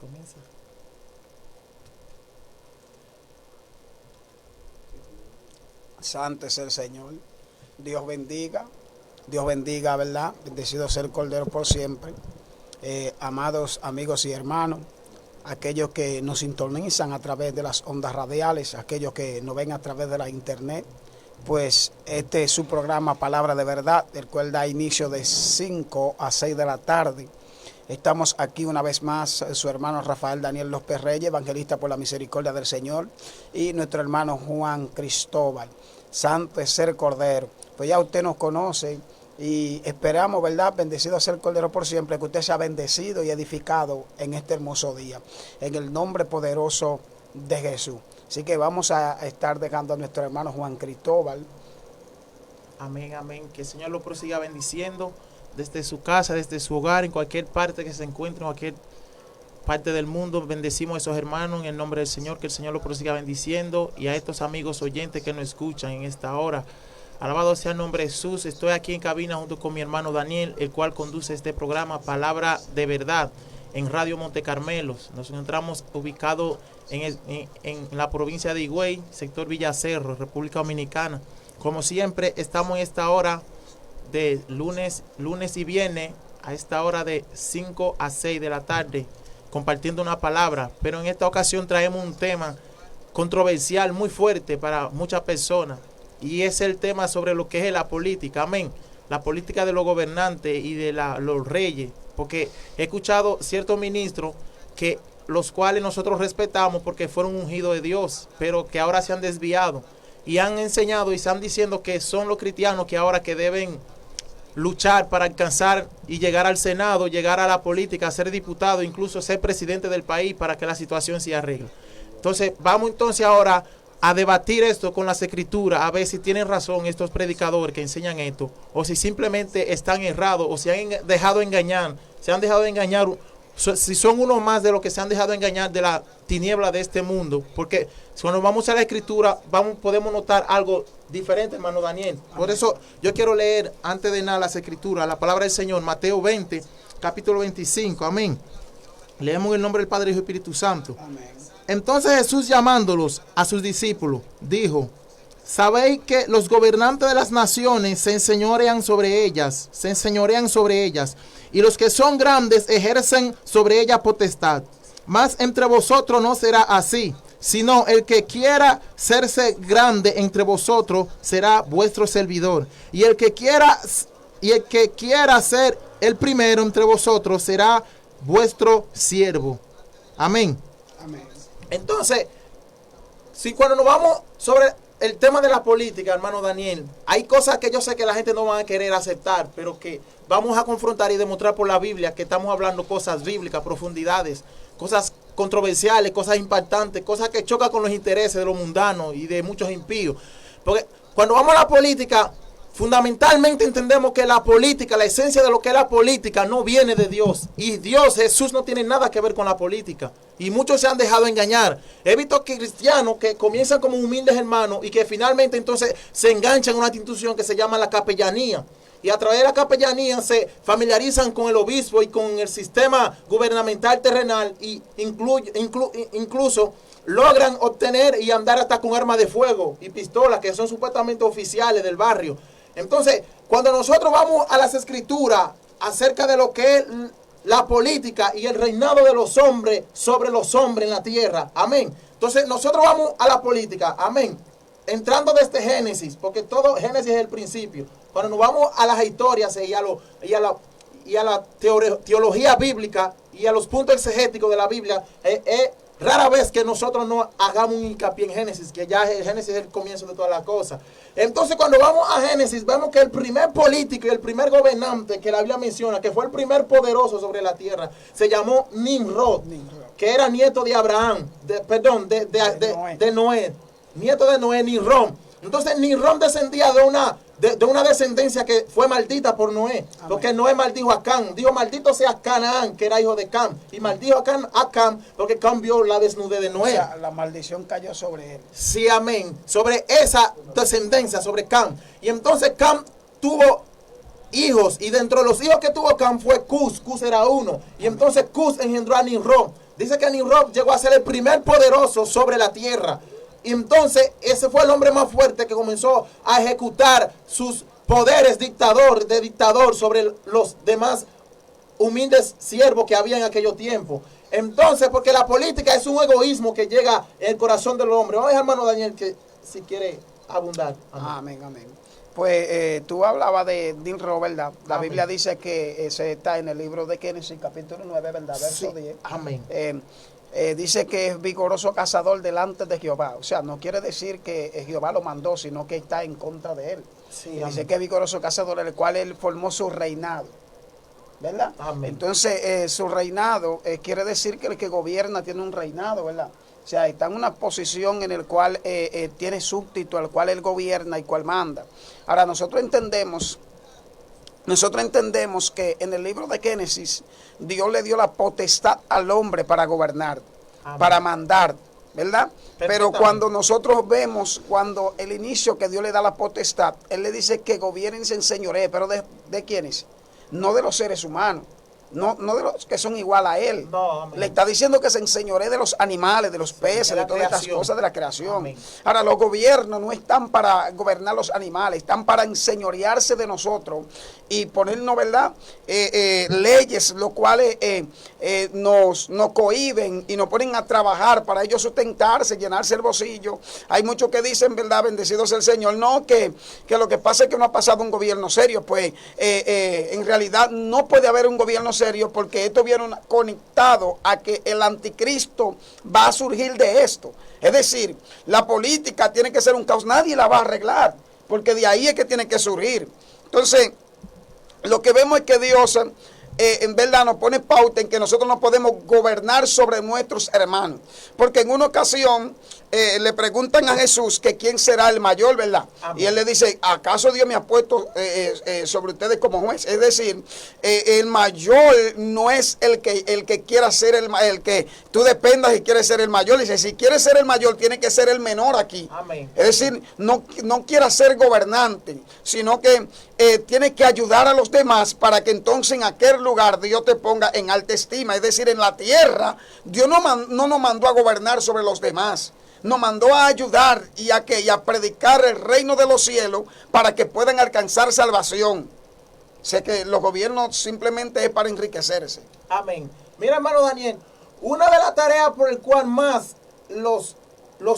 Comienza. Santo es el Señor. Dios bendiga. Dios bendiga, ¿verdad? Bendecido sea el Cordero por siempre. Amados amigos y hermanos, aquellos que nos sintonizan a través de las ondas radiales, aquellos que nos ven a través de la internet, pues este es su programa Palabra de Verdad, el cual da inicio de 5 a 6 de la tarde. Estamos aquí una vez más, su hermano Rafael Daniel López Reyes, evangelista por la misericordia del Señor, y nuestro hermano Juan Cristóbal. Santo es el Cordero. Pues ya usted nos conoce y esperamos, ¿verdad? Bendecido sea el Cordero por siempre, que usted sea bendecido y edificado en este hermoso día, en el nombre poderoso de Jesús. Así que vamos a estar dejando a nuestro hermano Juan Cristóbal. Amén, amén. Que el Señor lo prosiga bendiciendo desde su casa, desde su hogar, en cualquier parte que se encuentre, en cualquier parte del mundo. Bendecimos a esos hermanos en el nombre del Señor, que el Señor lo prosiga bendiciendo, y a estos amigos oyentes que nos escuchan en esta hora. Alabado sea el nombre de Jesús. Estoy aquí en cabina junto con mi hermano Daniel, el cual conduce este programa Palabra de Verdad en Radio Monte Carmelo. Nos encontramos ubicados en la provincia de Higüey, sector Villacerro, República Dominicana. Como siempre, estamos en esta hora de lunes y viernes, a esta hora de 5 a 6 de la tarde, compartiendo una palabra. Pero en esta ocasión traemos un tema controversial, muy fuerte para muchas personas, y es el tema sobre lo que es la política. Amén. La política de los gobernantes y de los reyes, porque he escuchado ciertos ministros que los cuales nosotros respetamos porque fueron ungidos de Dios, pero que ahora se han desviado y han enseñado y están diciendo que son los cristianos que ahora que deben luchar para alcanzar y llegar al Senado, llegar a la política, ser diputado, incluso ser presidente del país, para que la situación se arregle. Entonces, vamos entonces ahora a debatir esto con las escrituras, a ver si tienen razón estos predicadores que enseñan esto, o si simplemente están errados, o si han dejado engañar, si son uno más de los que se han dejado engañar de la tiniebla de este mundo. Porque cuando vamos a la escritura, podemos notar algo diferente, hermano Daniel. Por eso yo quiero leer, antes de nada, las escrituras, la palabra del Señor, Mateo 20, capítulo 25, amén. Leemos en el nombre del Padre, Hijo y Espíritu Santo. Amén. Entonces Jesús, llamándolos a sus discípulos, dijo: sabéis que los gobernantes de las naciones se enseñorean sobre ellas, y los que son grandes ejercen sobre ellas potestad. Mas entre vosotros no será así, sino el que quiera serse grande entre vosotros será vuestro servidor, y el que quiera ser el primero entre vosotros será vuestro siervo. Amén. Amén. Entonces, si cuando nos vamos sobre el tema de la política, hermano Daniel, hay cosas que yo sé que la gente no va a querer aceptar, pero que vamos a confrontar y demostrar por la Biblia que estamos hablando cosas bíblicas, profundidades, cosas controversiales, cosas impactantes, cosas que chocan con los intereses de los mundanos y de muchos impíos. Porque cuando vamos a la política, fundamentalmente entendemos que la política, la esencia de lo que es la política, no viene de Dios. Y Dios, Jesús, no tiene nada que ver con la política. Y muchos se han dejado engañar. He visto que cristianos que comienzan como humildes hermanos y que finalmente entonces se enganchan en una institución que se llama la capellanía. Y a través de la capellanía se familiarizan con el obispo y con el sistema gubernamental terrenal, y incluso logran obtener y andar hasta con armas de fuego y pistolas que son supuestamente oficiales del barrio. Entonces, cuando nosotros vamos a las escrituras acerca de lo que es la política y el reinado de los hombres sobre los hombres en la tierra, amén. Entonces, nosotros vamos a la política, amén, entrando desde Génesis, porque todo Génesis es el principio. Cuando nos vamos a las historias y a la teología bíblica y a los puntos exegéticos de la Biblia, rara vez que nosotros no hagamos un hincapié en Génesis, que ya Génesis es el comienzo de todas las cosas. Entonces, cuando vamos a Génesis, vemos que el primer político y el primer gobernante que la Biblia menciona, que fue el primer poderoso sobre la tierra, se llamó Nimrod, que era nieto de Abraham, de Noé, nieto de Noé, Nimrod. Entonces, Nimrod descendía de una descendencia que fue maldita por Noé. Amén. Porque Noé maldijo a Cam. Dijo: maldito sea Canaán, que era hijo de Cam. Y maldijo a Cam porque Cam vio la desnudez de Noé. O sea, la maldición cayó sobre él. Sí, amén. Sobre esa descendencia, sobre Cam. Y entonces Cam tuvo hijos. Y dentro de los hijos que tuvo Cam fue Cus. Cus era uno. Y entonces Cus engendró a Nimrod. Dice que Nimrod llegó a ser el primer poderoso sobre la tierra. Y entonces ese fue el hombre más fuerte que comenzó a ejecutar sus poderes de dictador sobre los demás humildes siervos que había en aquellos tiempos. Entonces, porque la política es un egoísmo que llega en el corazón del hombre. Vamos a dejar, hermano Daniel, que si quiere abundar. Amén, amén. Pues tú hablabas de Nimrod, ¿verdad? La Amén. Biblia dice que ese está en el libro de Génesis, capítulo 9, ¿verdad? Verso 10. Amén. Dice que es vigoroso cazador delante de Jehová. O sea, no quiere decir que Jehová lo mandó, sino que está en contra de él. Sí, Dice amén. que es vigoroso cazador, el cual él formó su reinado. ¿Verdad? Amén. Entonces, su reinado quiere decir que el que gobierna tiene un reinado, ¿verdad? O sea, está en una posición en la cual tiene súbdito, al cual él gobierna y cual manda. Ahora, nosotros entendemos que en el libro de Génesis, Dios le dio la potestad al hombre para gobernar, Amén. para mandar, ¿verdad? Pero cuando nosotros vemos, cuando el inicio que Dios le da la potestad, Él le dice que gobiernen, se enseñoree, pero ¿de quiénes? No de los seres humanos, no de los que son igual a Él. No, amén. Le está diciendo que se enseñoree de los animales, de los peces, de todas estas cosas de la creación. Amén. Ahora, los gobiernos no están para gobernar los animales, están para enseñorearse de nosotros y ponernos, ¿verdad? Leyes, los cuales nos cohíben y nos ponen a trabajar para ellos sustentarse, llenarse el bolsillo. Hay muchos que dicen, ¿verdad? Bendecido sea el Señor. No, que lo que pasa es que no ha pasado un gobierno serio. Pues en realidad no puede haber un gobierno serio porque esto viene conectado a que el anticristo va a surgir de esto. Es decir, la política tiene que ser un caos, nadie la va a arreglar, porque de ahí es que tiene que surgir. Entonces, lo que vemos es que Dios en verdad nos pone pauta en que nosotros no podemos gobernar sobre nuestros hermanos. Porque en una ocasión le preguntan a Jesús que quién será el mayor, ¿verdad? Amén. Y él le dice, ¿acaso Dios me ha puesto sobre ustedes como juez? Es decir, el mayor no es el que quiera ser el que tú dependas y quieres ser el mayor. Dice, si quieres ser el mayor, tiene que ser el menor aquí. Amén. Es decir, no quiera ser gobernante, sino que tiene que ayudar a los demás para que entonces en aquel lugar Dios te ponga en alta estima. Es decir, en la tierra, Dios no nos mandó a gobernar sobre los demás. Nos mandó a ayudar y a predicar el reino de los cielos para que puedan alcanzar salvación. Sé que los gobiernos simplemente es para enriquecerse. Amén. Mira, hermano Daniel, una de las tareas por el cual más los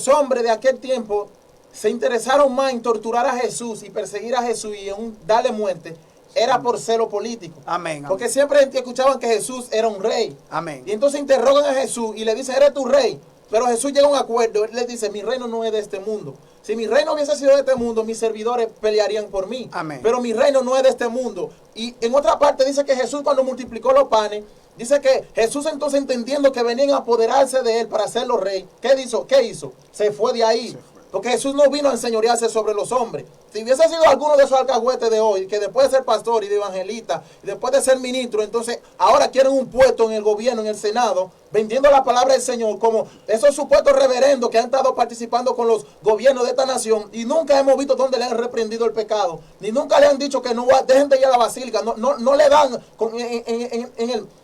hombres de aquel tiempo se interesaron más en torturar a Jesús y perseguir a Jesús y en darle muerte, era por celo político. Amén. Porque siempre escuchaban que Jesús era un rey. Amén. Y entonces interrogan a Jesús y le dicen, ¿eres tu rey? Pero Jesús llega a un acuerdo. Él les dice, mi reino no es de este mundo. Si mi reino hubiese sido de este mundo, mis servidores pelearían por mí. Amén. Pero mi reino no es de este mundo. Y en otra parte dice que Jesús, cuando multiplicó los panes, dice que Jesús entonces, entendiendo que venían a apoderarse de él para hacerlo rey, ¿qué hizo? Se fue de ahí. Porque Jesús no vino a enseñorearse sobre los hombres. Si hubiese sido alguno de esos alcahuetes de hoy, que después de ser pastor y de evangelista, y después de ser ministro, entonces ahora quieren un puesto en el gobierno, en el Senado, vendiendo la palabra del Señor, como esos supuestos reverendos que han estado participando con los gobiernos de esta nación, y nunca hemos visto dónde le han reprendido el pecado, ni nunca le han dicho que no dejen de ir a la basílica, no le dan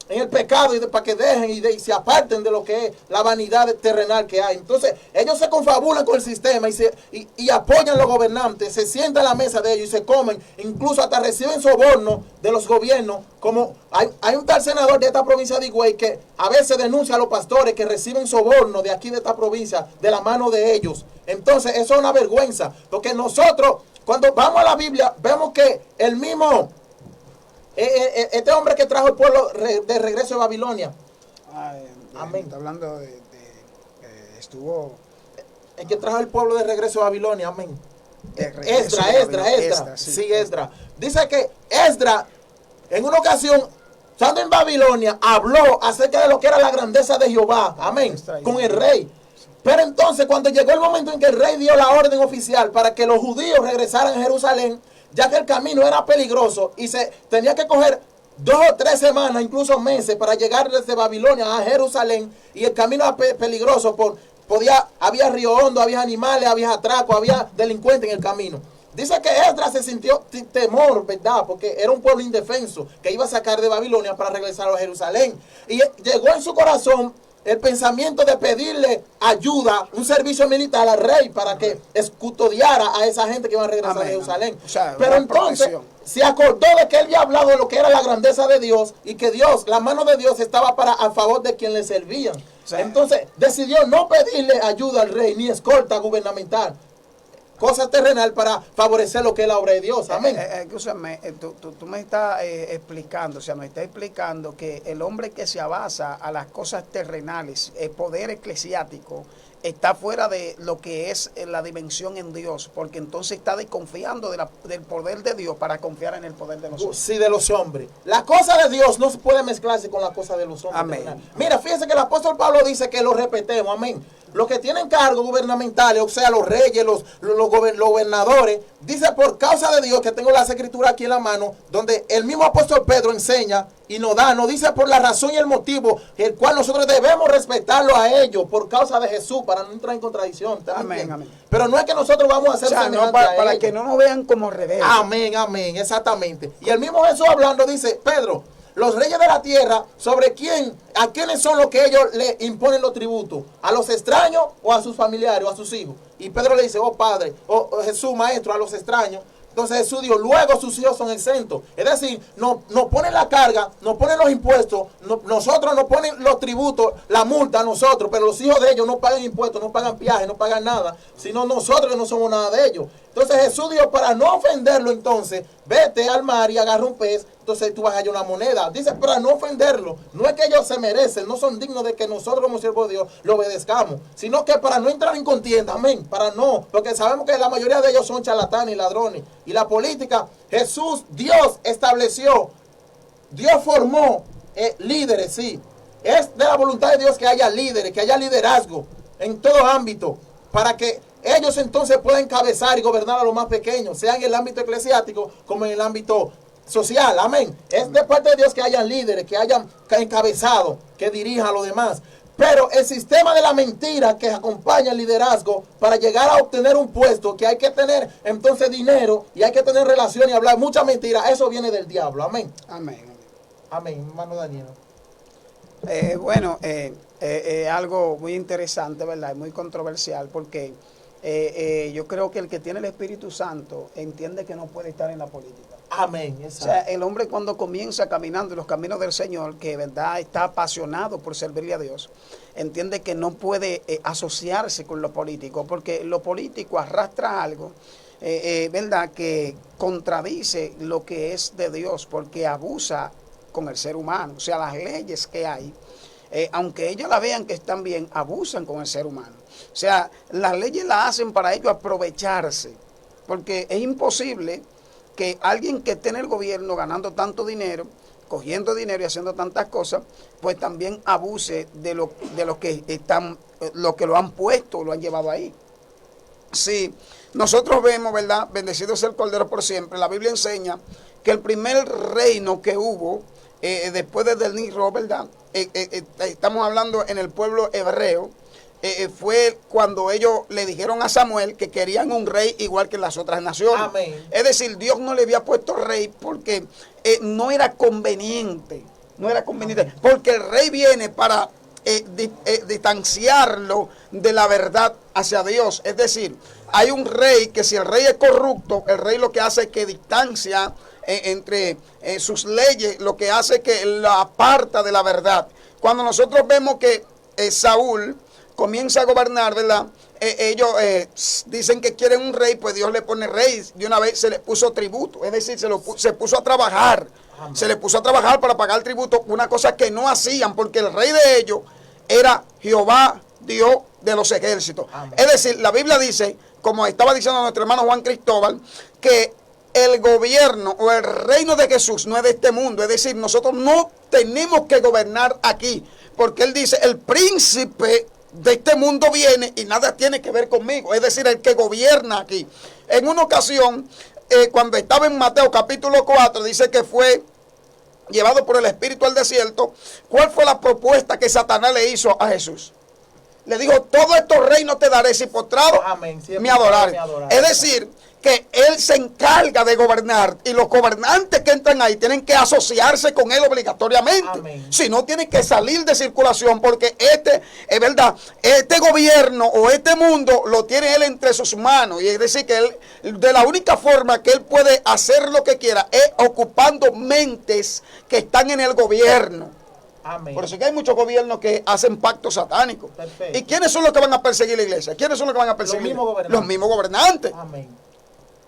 en el pecado y para que dejen y se aparten de lo que es la vanidad terrenal que hay. Entonces ellos se confabulan con el sistema y apoyan a los gobernantes, se sientan a la mesa de ellos y se comen, incluso hasta reciben soborno de los gobiernos. Como hay un tal senador de esta provincia de Higüey que a veces denuncia a los pastores que reciben soborno de aquí de esta provincia de la mano de ellos. Entonces eso es una vergüenza, porque nosotros cuando vamos a la Biblia vemos que el mismo este hombre que trajo el pueblo de regreso de Babilonia, amén, Está hablando estuvo el que trajo el pueblo de regreso de Babilonia, amén. Esdras. Sí, Esdras. Dice que Esdras, en una ocasión, estando en Babilonia, habló acerca de lo que era la grandeza de Jehová, amén, con el rey. Pero entonces, cuando llegó el momento en que el rey dio la orden oficial para que los judíos regresaran a Jerusalén, ya que el camino era peligroso y se tenía que coger 2 o 3 semanas, incluso meses, para llegar desde Babilonia a Jerusalén, y el camino era peligroso, había río hondo, había animales, había atracos, había delincuentes en el camino. Dice que Esdras se sintió temor, ¿verdad? Porque era un pueblo indefenso que iba a sacar de Babilonia para regresar a Jerusalén. Y llegó en su corazón el pensamiento de pedirle ayuda, un servicio militar al rey para que custodiara a esa gente que iba a regresar a Jerusalén. O sea, pero entonces se acordó de que él había hablado de lo que era la grandeza de Dios y que Dios, la mano de Dios estaba a favor de quien le servían. O sea, entonces decidió no pedirle ayuda al rey ni escolta gubernamental, cosa terrenal, para favorecer lo que es la obra de Dios. Amén. Escúchame, tú me estás explicando, o sea, me estás explicando que el hombre que se abasa a las cosas terrenales, el poder eclesiástico, está fuera de lo que es la dimensión en Dios, porque entonces está desconfiando del poder de Dios para confiar en el poder de los hombres. Sí, de los hombres. La cosa de Dios no se puede mezclarse con la cosa de los hombres. Amén. Mira, fíjense que el apóstol Pablo dice que lo repetemos, amén. Los que tienen cargos gubernamentales, o sea, los reyes, los gobernadores, dice por causa de Dios, que tengo las escrituras aquí en la mano, donde el mismo apóstol Pedro enseña y nos dice por la razón y el motivo, el cual nosotros debemos respetarlo a ellos por causa de Jesús, para no entrar en contradicción. Amén, amén. Pero no es que nosotros vamos a hacer, o sea, no, para que no nos vean como rebeldes. Amén, amén, exactamente. Y el mismo Jesús hablando dice, Pedro, los reyes de la tierra, ¿a quiénes son los que ellos le imponen los tributos? ¿A los extraños o a sus familiares o a sus hijos? Y Pedro le dice, oh Padre, oh Jesús, Maestro, a los extraños. Entonces Jesús dijo, luego sus hijos son exentos. Es decir, nos ponen la carga, nos ponen los impuestos, nosotros nos ponen los tributos, la multa a nosotros, pero los hijos de ellos no pagan impuestos, no pagan viajes, no pagan nada, sino nosotros que no somos nada de ellos. Entonces Jesús dijo, para no ofenderlo, entonces, vete al mar y agarra un pez, entonces tú vas a hallar una moneda. Dice, para no ofenderlo, no es que ellos se merecen, no son dignos de que nosotros como siervos de Dios lo obedezcamos, sino que para no entrar en contienda, amén, para no, porque sabemos que la mayoría de ellos son charlatanes y ladrones. Y la política, Jesús, Dios estableció, Dios formó líderes, sí. Es de la voluntad de Dios que haya líderes, que haya liderazgo en todo ámbito, para que ellos entonces puedan encabezar y gobernar a los más pequeños, sea en el ámbito eclesiástico como en el ámbito social. Amén. Es de parte de Dios que hayan líderes, que hayan encabezado, que dirijan a los demás. Pero el sistema de la mentira que acompaña el liderazgo para llegar a obtener un puesto, que hay que tener entonces dinero y hay que tener relación y hablar mucha mentira, eso viene del diablo. Amén. Amén. Amén, hermano Daniel. Bueno, algo muy interesante, ¿verdad? Muy controversial, porque yo creo que el que tiene el Espíritu Santo entiende que no puede estar en la política. Amén. Exacto. O sea, el hombre cuando comienza caminando en los caminos del Señor, que verdad está apasionado por servirle a Dios, entiende que no puede asociarse con lo político, porque lo político arrastra algo, verdad, que contradice lo que es de Dios, porque abusa con el ser humano. O sea, las leyes que hay, aunque ellos la vean que están bien, abusan con el ser humano. O sea, las leyes las hacen para ellos aprovecharse, porque es imposible que alguien que esté en el gobierno ganando tanto dinero, cogiendo dinero y haciendo tantas cosas, pues también abuse de lo que están, lo que lo han puesto, lo han llevado ahí. Sí, nosotros vemos, ¿verdad? Bendecido sea el Cordero por siempre. La Biblia enseña que el primer reino que hubo después del Nilo, ¿verdad? Estamos hablando en el pueblo hebreo. Fue cuando ellos le dijeron a Samuel que querían un rey igual que las otras naciones. Amén. Es decir, Dios no le había puesto rey porque no era conveniente. No era conveniente. Porque el rey viene para distanciarlo de la verdad hacia Dios. Es decir, hay un rey que si el rey es corrupto, el rey lo que hace es que distancia entre sus leyes, lo que hace es que la aparta de la verdad. Cuando nosotros vemos que Saúl comienza a gobernar, ¿verdad? Ellos dicen que quieren un rey, pues Dios le pone rey. De una vez se le puso tributo, es decir, se puso a trabajar. Amén. Se le puso a trabajar para pagar tributo, una cosa que no hacían, porque el rey de ellos era Jehová, Dios de los ejércitos. Amén. Es decir, la Biblia dice, como estaba diciendo nuestro hermano Juan Cristóbal, que el gobierno o el reino de Jesús no es de este mundo. Es decir, nosotros no tenemos que gobernar aquí, porque él dice, el príncipe de este mundo viene y nada tiene que ver conmigo. Es decir, el que gobierna aquí. En una ocasión, cuando estaba en Mateo capítulo 4, dice que fue llevado por el Espíritu al desierto. ¿Cuál fue la propuesta que Satanás le hizo a Jesús? Le dijo, todos estos reinos te daré si postrado me adoraré. Es decir, que él se encarga de gobernar y los gobernantes que entran ahí tienen que asociarse con él obligatoriamente. Amén. Si no, tienen que salir de circulación porque es verdad, este gobierno o este mundo lo tiene él entre sus manos. Y es decir, que él, de la única forma que él puede hacer lo que quiera es ocupando mentes que están en el gobierno. Amén. Por eso es que hay muchos gobiernos que hacen pactos satánicos. Perfecto. ¿Y quiénes son los que van a perseguir la iglesia? ¿Quiénes son los que van a perseguir? Los mismos gobernantes. Amén.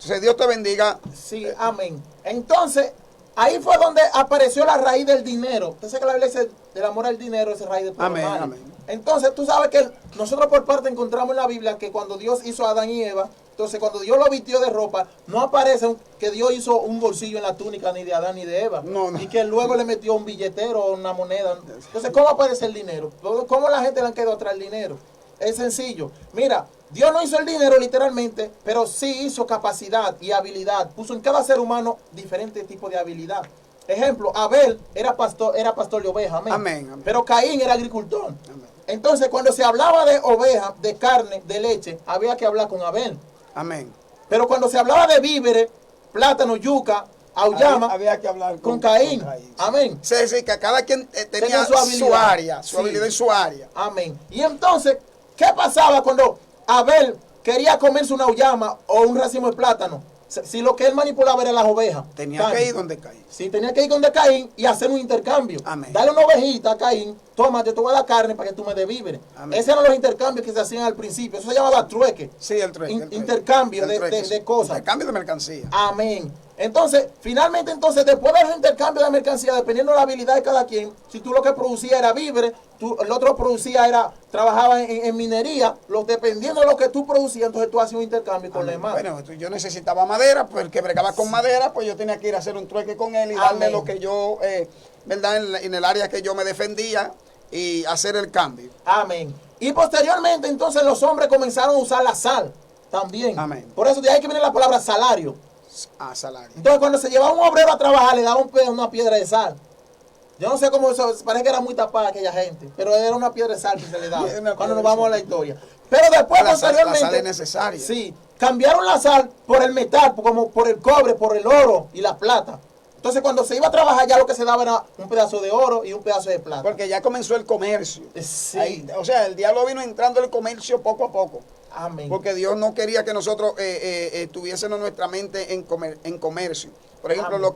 Entonces Dios te bendiga. Sí, amén. Entonces, ahí fue donde apareció la raíz del dinero. Usted sabe que la Biblia dice, el amor al dinero es el raíz de todo Amén, mal. amén. Entonces, tú sabes que nosotros por parte encontramos en la Biblia que cuando Dios hizo a Adán y Eva, entonces cuando Dios lo vistió de ropa, no aparece que Dios hizo un bolsillo en la túnica ni de Adán ni de Eva. No, no. Y que luego le metió un billetero o una moneda. Entonces, ¿cómo aparece el dinero? ¿Cómo la gente le han quedado atrás el dinero? Es sencillo. Mira, Dios no hizo el dinero literalmente, pero sí hizo capacidad y habilidad. Puso en cada ser humano diferentes tipos de habilidad. Ejemplo, Abel era pastor de ovejas, amén. Amén, amén. Pero Caín era agricultor. Amén. Entonces, cuando se hablaba de ovejas, de carne, de leche, había que hablar con Abel. Amén. Pero cuando se hablaba de víveres, plátano, yuca, auyama, Había que hablar con Caín. Sí. Amén. Es decir, que cada quien tenía su habilidad. su habilidad en su área. Amén. Y entonces, ¿qué pasaba cuando Abel quería comerse una auyama o un racimo de plátano? Si lo que él manipulaba era las ovejas. Tenía que ir donde Caín. Sí, tenía que ir donde Caín y hacer un intercambio. Amén. Dale una ovejita a Caín, toma, yo te voy a dar carne para que tú me des víveres. Amén. Esos eran los intercambios que se hacían al principio. Eso se llamaba trueque. Sí, el trueque. Intercambio El trueque, de cosas. Intercambio de mercancía. Amén. Entonces, finalmente, después del intercambio de mercancía, dependiendo de la habilidad de cada quien, si tú lo que producía era víveres, el otro trabajaba en minería, dependiendo de lo que tú producías, entonces tú hacías un intercambio con los demás. Bueno, yo necesitaba madera, pues el que bregaba con madera, pues yo tenía que ir a hacer un trueque con él y darle Amén. lo que yo, ¿verdad? En el área que yo me defendía y hacer el cambio. Amén. Y posteriormente, entonces, los hombres comenzaron a usar la sal también. Amén. Por eso de ahí que viene la palabra salario. Salario. Entonces, cuando se llevaba un obrero a trabajar, le daba una piedra de sal. Yo no sé cómo eso, parece que era muy tapada aquella gente, pero era una piedra de sal que se le daba cuando nos vamos a la historia. Pero después, posteriormente, la sal es necesaria. Sí, cambiaron la sal por el metal, como por el cobre, por el oro y la plata. Entonces, cuando se iba a trabajar, ya lo que se daba era un pedazo de oro y un pedazo de plata. Porque ya comenzó el comercio. Sí. Ahí, o sea, el diablo vino entrando en el comercio poco a poco. Amén. Porque Dios no quería que nosotros tuviésemos nuestra mente en comercio. Por ejemplo, Amén.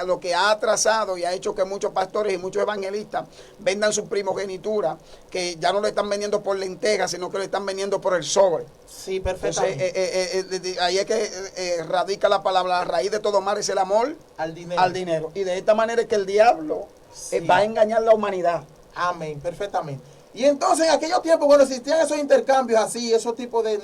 lo que ha atrasado y ha hecho que muchos pastores y muchos evangelistas vendan su primogenitura, que ya no lo están vendiendo por lentejas, sino que lo están vendiendo por el sobre. Sí, perfectamente. Entonces, ahí es que radica la palabra, la raíz de todo mal es el amor al dinero. al dinero. Y de esta manera es que el diablo Sí. va a engañar a la humanidad. Amén, perfectamente. Y entonces en aquellos tiempos cuando existían esos intercambios así, esos tipos de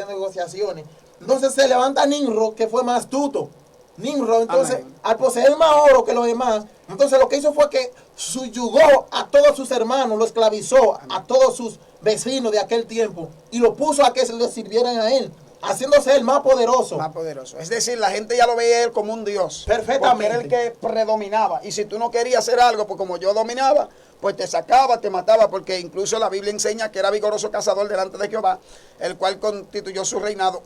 negociaciones, entonces se levanta Nimrod, que fue más astuto. Nimrod, entonces, Amén. al poseer más oro que los demás, entonces lo que hizo fue que subyugó a todos sus hermanos, lo esclavizó a todos sus vecinos de aquel tiempo y lo puso a que se le sirvieran a él, haciéndose el más poderoso. Más poderoso. Es decir, la gente ya lo veía a él como un Dios. Perfectamente. Porque era el que predominaba. Y si tú no querías hacer algo, pues como yo dominaba, pues te sacaba, te mataba, porque incluso la Biblia enseña que era vigoroso cazador delante de Jehová, el cual constituyó su reinado.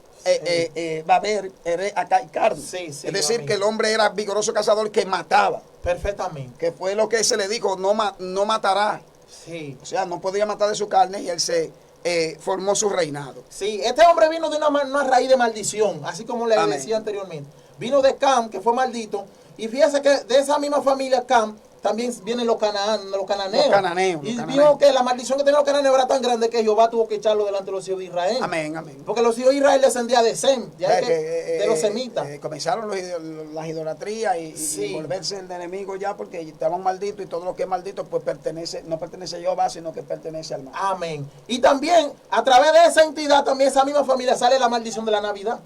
Va a haber acá y carne. Sí, sí, es decir, amén. que el hombre era vigoroso cazador que mataba. Perfectamente. Que fue lo que se le dijo, no matará. Sí. O sea, no podía matar de su carne y él se formó su reinado. Sí, este hombre vino de una raíz de maldición, así como le Amén. decía anteriormente. Vino de Cam, que fue maldito, y fíjese que de esa misma familia Cam también vienen los cananeos. Los cananeos, Y los dijo cananeos. que la maldición que tenían los cananeos era tan grande que Jehová tuvo que echarlo delante de los hijos de Israel. Amén, amén. Porque los hijos de Israel descendían de Sem, de, ahí de los semitas. Comenzaron las idolatrías Sí. y volverse el enemigo ya porque estaban malditos y todo lo que es maldito pues no pertenece a Jehová, sino que pertenece al mal. Amén. Y también, a través de esa entidad, también esa misma familia sale la maldición de la Navidad.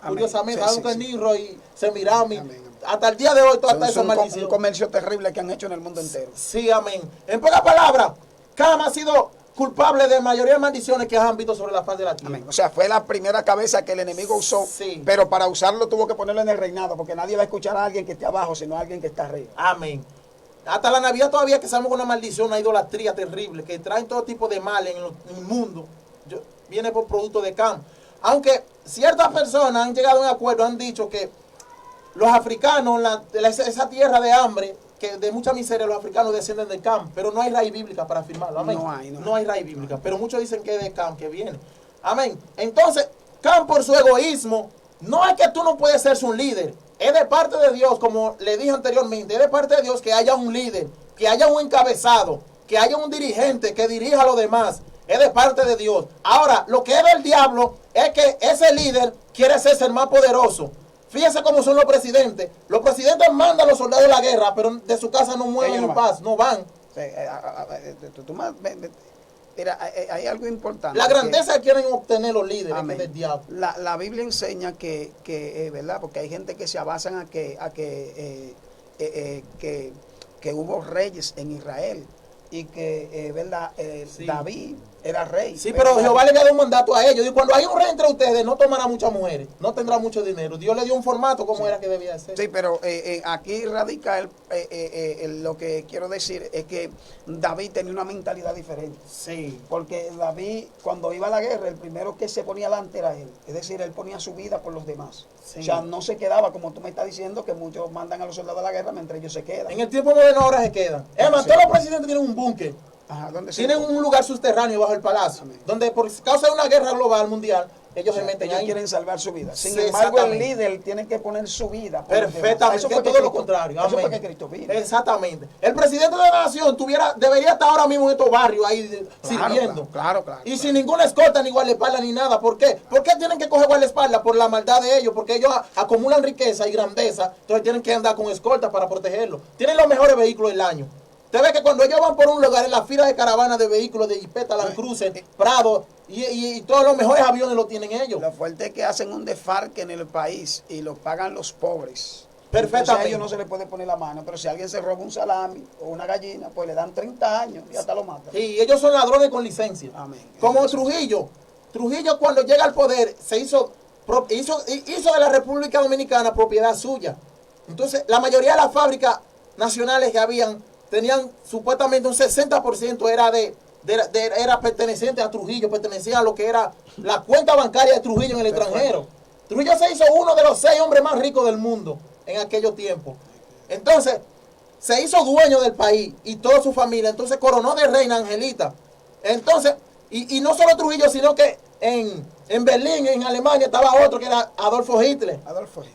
Amén. Curiosamente, Sí, algo que sí, sí. Nimrod y Semirami, Amén. hasta el día de hoy, toda Es esa maldición. un comercio terrible que han hecho en el mundo entero. Sí, amén. En pocas palabras, Cam ha sido culpable de mayoría de maldiciones que han visto sobre la faz de la tierra. Amén. O sea, fue la primera cabeza que el enemigo usó, Sí. pero para usarlo tuvo que ponerlo en el reinado, porque nadie va a escuchar a alguien que esté abajo, sino a alguien que está arriba. Amén. Hasta la Navidad todavía que sabemos una maldición, una idolatría terrible, que traen todo tipo de mal en el mundo. Viene por producto de Cam. Aunque ciertas personas han llegado a un acuerdo, han dicho que los africanos, esa tierra de hambre, que de mucha miseria, los africanos descienden de Cam, pero no hay raíz bíblica para afirmarlo. Amén. No hay raíz bíblica, pero muchos dicen que es de Cam que viene. Amén. Entonces, Cam por su egoísmo, no es que tú no puedes ser su líder, es de parte de Dios, como le dije anteriormente, es de parte de Dios que haya un líder, que haya un encabezado, que haya un dirigente que dirija a los demás. Es de parte de Dios. Ahora, lo que es del diablo es que ese líder quiere ser el más poderoso. Fíjense cómo son los presidentes. Los presidentes mandan a los soldados a la guerra, pero de su casa no mueven en paz, no van. Mira, hay algo importante. La grandeza que quieren obtener los líderes del diablo. La Biblia enseña que ¿verdad? Porque hay gente que se abasan a que hubo reyes en Israel y que, ¿verdad? Sí. David era rey. Sí, pero Jehová le dio un mandato a ellos. Y cuando hay un rey entre ustedes, no tomará muchas mujeres, no tendrá mucho dinero. Dios le dio un formato como era que debía ser. Sí, pero aquí radica lo que quiero decir es que David tenía una mentalidad diferente. Sí. Porque David, cuando iba a la guerra, el primero que se ponía delante era él. Es decir, él ponía su vida por los demás. Sí. O sea, no se quedaba, como tú me estás diciendo, que muchos mandan a los soldados a la guerra mientras ellos se quedan. En el tiempo moderno ahora se quedan. Es más, todos los presidentes tienen un búnker. Ajá, Tienen un lugar subterráneo bajo el palacio. Amén. Donde por causa de una guerra global mundial, ellos se meten ellos ahí. quieren salvar su vida. Sin Sí, embargo, el líder tiene que poner su vida por los demás. Perfectamente, Eso que fue es todo Cristo- lo contrario. Eso fue Amén. que Cristo vino. Exactamente. El presidente de la nación debería estar ahora mismo en estos barrios ahí sirviendo. Claro. Y sin ninguna escolta, ni guardaespaldas, ni nada. ¿Por qué? ¿Por qué tienen que coger guardaespaldas? Por la maldad de ellos. Porque ellos acumulan riqueza y grandeza. Entonces tienen que andar con escoltas para protegerlos. Tienen los mejores vehículos del año. Usted ve que cuando ellos van por un lugar, en la fila de caravanas de vehículos, de Jipeta, Land Cruiser, Prado, y todos los mejores aviones lo tienen ellos. Lo fuerte es que hacen un desfarque en el país y lo pagan los pobres. Perfectamente. Entonces a ellos no se les puede poner la mano, pero si alguien se roba un salami o una gallina, pues le dan 30 años y hasta lo matan. Sí, ellos son ladrones con licencia. Amén. Como Trujillo. Trujillo cuando llega al poder hizo de la República Dominicana propiedad suya. Entonces, la mayoría de las fábricas nacionales que tenían supuestamente un 60% era perteneciente a Trujillo, pertenecía a lo que era la cuenta bancaria de Trujillo en el extranjero. Trujillo se hizo uno de los 6 hombres más ricos del mundo en aquellos tiempos. Entonces, se hizo dueño del país y toda su familia. Entonces, coronó de reina Angelita. Entonces, y no solo Trujillo, sino que en Berlín, en Alemania, estaba otro que era Adolfo Hitler.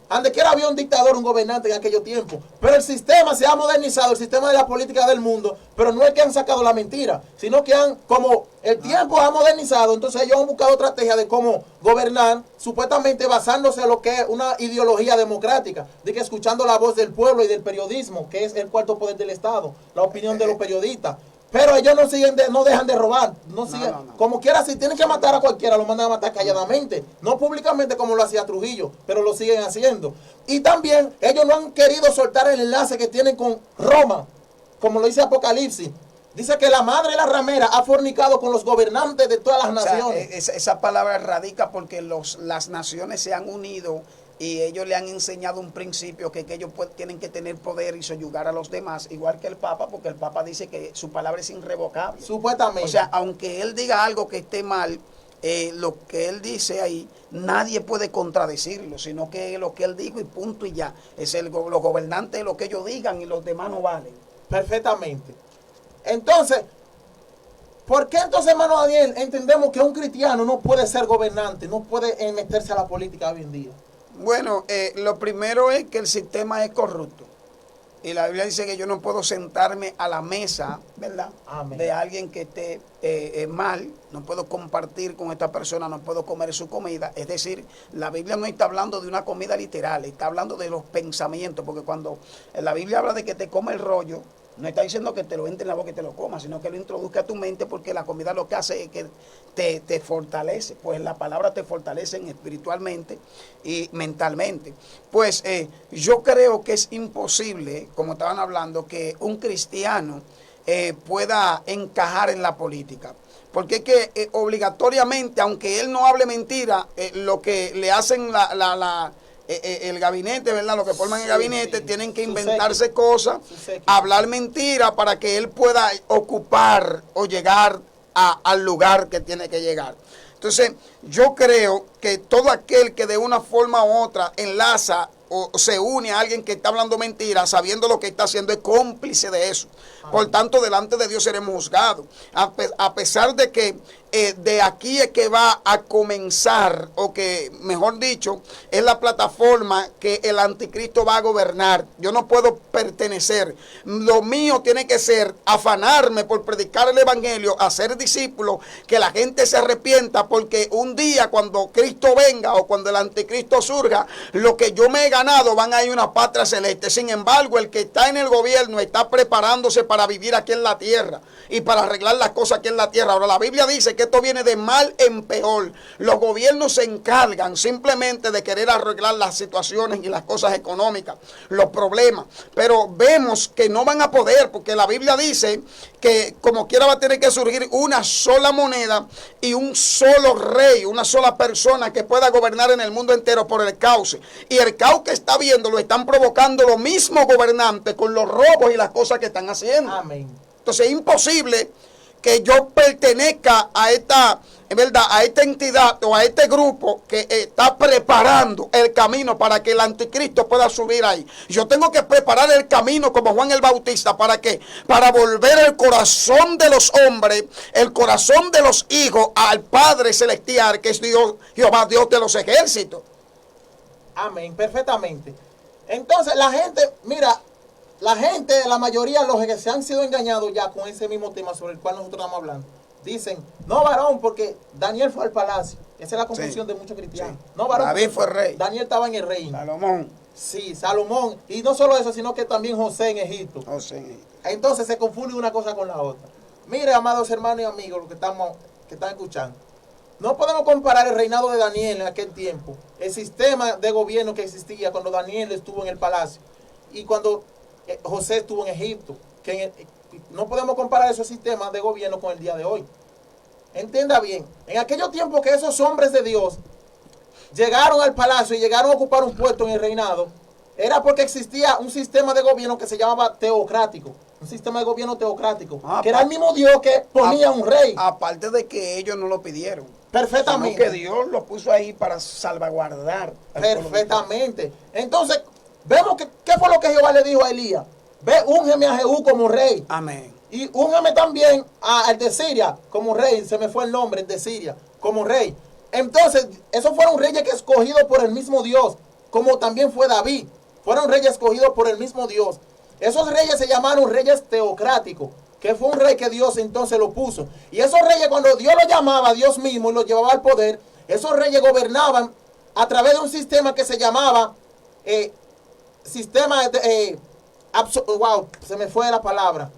Donde quiera había un dictador, un gobernante en aquellos tiempos. Pero el sistema se ha modernizado, el sistema de la política del mundo. Pero no es que han sacado la mentira, sino que como el tiempo ha modernizado, entonces ellos han buscado estrategias de cómo gobernar, supuestamente basándose en lo que es una ideología democrática, de que escuchando la voz del pueblo y del periodismo, que es el cuarto poder del Estado, la opinión de los periodistas. Pero ellos no dejan de robar. No. Como quiera, si tienen que matar a cualquiera, lo mandan a matar calladamente. No públicamente como lo hacía Trujillo, pero lo siguen haciendo. Y también ellos no han querido soltar el enlace que tienen con Roma, como lo dice Apocalipsis. Dice que la madre de la ramera ha fornicado con los gobernantes de todas las naciones. O sea, esa palabra radica porque las naciones se han unido y ellos le han enseñado un principio que ellos tienen que tener poder y soyugar a los demás, igual que el Papa, porque el Papa dice que su palabra es irrevocable. Supuestamente. O sea, aunque él diga algo que esté mal, lo que él dice ahí, nadie puede contradecirlo, sino que lo que él dijo y punto y ya. Los gobernantes, lo que ellos digan y los demás no valen. Perfectamente. Entonces, ¿por qué entonces, hermano Daniel, entendemos que un cristiano no puede ser gobernante, no puede meterse a la política hoy en día? Bueno, lo primero es que el sistema es corrupto. Y la Biblia dice que yo no puedo sentarme a la mesa, ¿verdad? Amén. De alguien que esté mal, no puedo compartir con esta persona, no puedo comer su comida. Es decir, la Biblia no está hablando de una comida literal, está hablando de los pensamientos, porque cuando la Biblia habla de que te come el rollo, no está diciendo que te lo entre en la boca y te lo comas, sino que lo introduzca a tu mente, porque la comida lo que hace es que te fortalece. Pues la palabra te fortalece espiritualmente y mentalmente. Pues yo creo que es imposible, como estaban hablando, que un cristiano pueda encajar en la política. Porque es que obligatoriamente, aunque él no hable mentira, lo que le hacen el gabinete, ¿verdad? Lo que forman el gabinete, tienen que inventarse cosas, hablar mentira para que él pueda ocupar o llegar al lugar que tiene que llegar. Entonces, yo creo que todo aquel que de una forma u otra enlaza o se une a alguien que está hablando mentiras, sabiendo lo que está haciendo, es cómplice de eso. Por tanto, delante de Dios seremos juzgados. A pesar de que de aquí es que va a comenzar, o que, mejor dicho, es la plataforma que el anticristo va a gobernar. Yo no puedo pertenecer. Lo mío tiene que ser afanarme por predicar el evangelio, hacer discípulos, que la gente se arrepienta, porque un día cuando Cristo venga o cuando el anticristo surja, lo que yo me he ganado van a ir a una patria celeste. Sin embargo, el que está en el gobierno está preparándose para vivir aquí en la tierra y para arreglar las cosas aquí en la tierra. Ahora, la Biblia dice que esto viene de mal en peor. Los gobiernos se encargan simplemente de querer arreglar las situaciones y las cosas económicas, los problemas, pero vemos que no van a poder, porque la Biblia dice que como quiera va a tener que surgir una sola moneda y un solo rey, una sola persona que pueda gobernar en el mundo entero por el caos. Y el caos que está viendo lo están provocando los mismos gobernantes con los robos y las cosas que están haciendo. Amén. Entonces es imposible que yo pertenezca a esta, en verdad, a esta entidad o a este grupo que está preparando el camino para que el anticristo pueda subir ahí. Yo tengo que preparar el camino como Juan el Bautista. ¿Para qué? Para volver el corazón de los hombres, el corazón de los hijos al Padre Celestial, que es Dios, Jehová, Dios de los ejércitos. Amén, perfectamente. Entonces la gente, mira, la mayoría de los que se han sido engañados ya con ese mismo tema sobre el cual nosotros estamos hablando, dicen, no varón, porque Daniel fue al palacio. Esa es la confusión de muchos cristianos. Sí. No varón, David fue rey. Daniel estaba en el reino. Salomón. Sí, Salomón. Y no solo eso, sino que también José en Egipto. José en Egipto. Entonces se confunde una cosa con la otra. Mire, amados hermanos y amigos, los que están escuchando. No podemos comparar el reinado de Daniel en aquel tiempo, el sistema de gobierno que existía cuando Daniel estuvo en el palacio y cuando José estuvo en Egipto. No podemos comparar esos sistemas de gobierno con el día de hoy. Entienda bien, en aquellos tiempos que esos hombres de Dios llegaron al palacio y llegaron a ocupar un puesto en el reinado, era porque existía un sistema de gobierno que se llamaba teocrático. Un sistema de gobierno teocrático, que era el mismo Dios que ponía un rey. Aparte de que ellos no lo pidieron. Perfectamente. Sino que Dios lo puso ahí para salvaguardar. Perfectamente. Entonces, vemos que qué fue lo que Jehová le dijo a Elías. Ve, úngeme a Jehú como rey. Amén. Y úngeme también al de Siria como rey. Se me fue el nombre, el de Siria, como rey. Entonces, esos fueron reyes que escogidos por el mismo Dios, como también fue David. Fueron reyes escogidos por el mismo Dios. Esos reyes se llamaron reyes teocráticos, que fue un rey que Dios entonces lo puso. Y esos reyes, cuando Dios los llamaba, Dios mismo, y los llevaba al poder, esos reyes gobernaban a través de un sistema que se llamaba sistema de... wow, se me fue la palabra.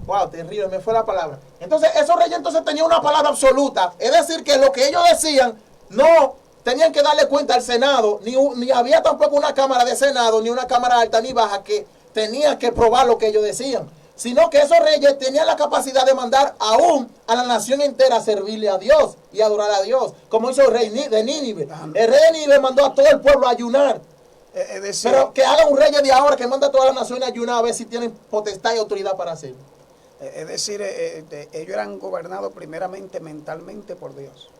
Wow, terrible, me fue la palabra. Entonces, esos reyes entonces tenían una palabra absoluta. Es decir, que lo que ellos decían, no tenían que darle cuenta al Senado, ni había tampoco una Cámara de Senado, ni una Cámara alta ni baja que tenía que probar lo que ellos decían, sino que esos reyes tenían la capacidad de mandar aún a la nación entera a servirle a Dios y adorar a Dios, como hizo el rey de Nínive. El rey de Nínive mandó a todo el pueblo a ayunar. Es decir, pero que haga un rey de ahora que manda a toda la nación a ayunar a ver si tienen potestad y autoridad para hacerlo. Es decir, ellos eran gobernados primeramente mentalmente por Dios.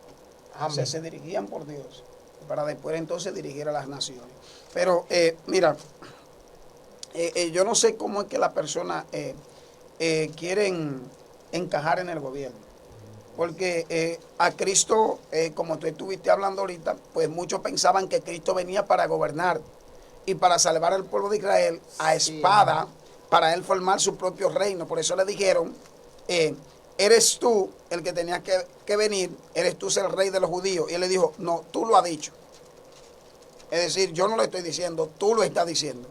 O sea, se dirigían por Dios para después entonces dirigir a las naciones. Pero mira, yo no sé cómo es que las personas quieren encajar en el gobierno. Porque a Cristo, como tú estuviste hablando ahorita, pues muchos pensaban que Cristo venía para gobernar y para salvar al pueblo de Israel a espada, para él formar su propio reino. Por eso le dijeron, eres tú el que tenías que venir, eres tú ser el rey de los judíos. Y él le dijo, no, tú lo has dicho. Es decir, yo no lo estoy diciendo, tú lo estás diciendo.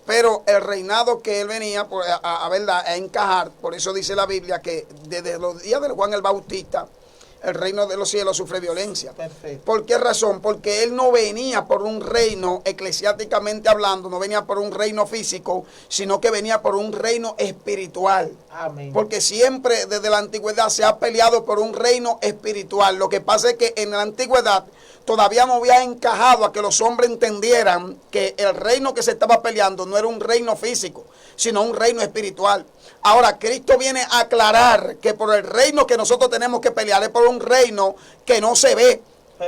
Pero el reinado que él venía a encajar, por eso dice la Biblia que desde los días de Juan el Bautista, el reino de los cielos sufre violencia. Perfecto. ¿Por qué razón? Porque él no venía por un reino eclesiásticamente hablando, no venía por un reino físico, sino que venía por un reino espiritual. Amén. Porque siempre desde la antigüedad se ha peleado por un reino espiritual. Lo que pasa es que en la antigüedad todavía no había encajado a que los hombres entendieran que el reino que se estaba peleando no era un reino físico, sino un reino espiritual. Ahora, Cristo viene a aclarar que por el reino que nosotros tenemos que pelear es por un reino que no se ve,